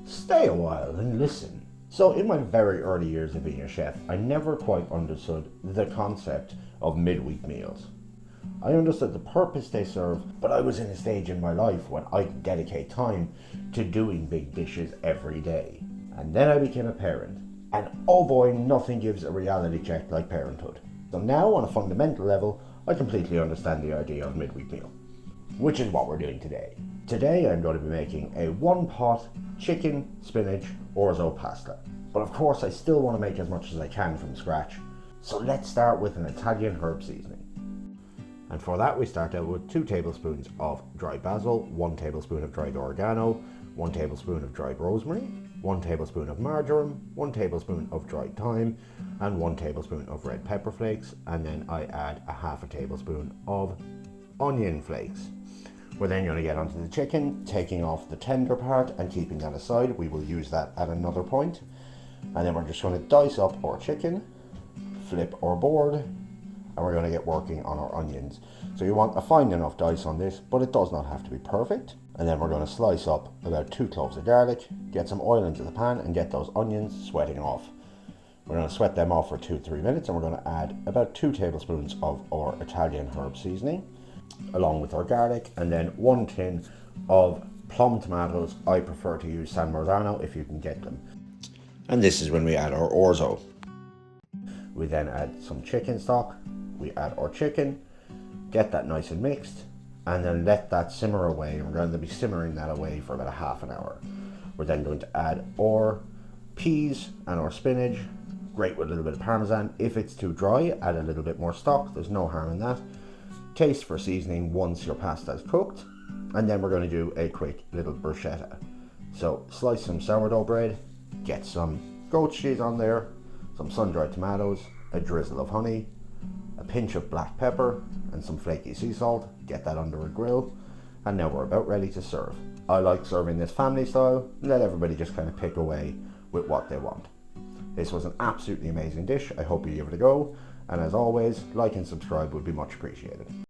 Stay a while and listen. So in my very early years of being a chef, I never quite understood the concept of midweek meals. I understood the purpose they serve, but I was in a stage in my life when I could dedicate time to doing big dishes every day. And then I became a parent. And oh boy, nothing gives a reality check like parenthood. So now on a fundamental level, I completely understand the idea of midweek meal, which is what we're doing today. Today I'm going to be making a one-pot chicken, spinach, orzo pasta. But of course I still want to make as much as I can from scratch. So let's start with an Italian herb seasoning. And for that we start out with 2 tablespoons of dried basil, 1 tablespoon of dried oregano, 1 tablespoon of dried rosemary, 1 tablespoon of marjoram, 1 tablespoon of dried thyme, and 1 tablespoon of red pepper flakes, and then I add a half a tablespoon of onion flakes. We're then going to get onto the chicken, taking off the tender part and keeping that aside. We will use that at another point. And then we're just going to dice up our chicken, flip our board, and we're going to get working on our onions. So you want a fine enough dice on this, but it does not have to be perfect. And then we're going to slice up about 2 cloves of garlic, get some oil into the pan and get those onions sweating off. We're going to sweat them off for 2-3 minutes, and we're going to add about 2 tablespoons of our Italian herb seasoning along with our garlic, and then 1 tin of plum tomatoes. I prefer to use San Marzano if you can get them. And this is when we add our orzo. We then add some chicken stock, we add our chicken, get that nice and mixed, and then let that simmer away. We're going to be simmering that away for about a half an hour. We're then going to add our peas and our spinach, grate with a little bit of Parmesan. If it's too dry, add a little bit more stock, there's no harm in that. Taste for seasoning once your pasta is cooked, and then we're going to do a quick little bruschetta. So slice some sourdough bread, get some goat cheese on there, some sun-dried tomatoes, a drizzle of honey, a pinch of black pepper, and some flaky sea salt. Get that under a grill, and now we're about ready to serve. I like serving this family style, let everybody just kind of pick away with what they want. This was an absolutely amazing dish. I hope you give it a go, and as always, like and subscribe would be much appreciated.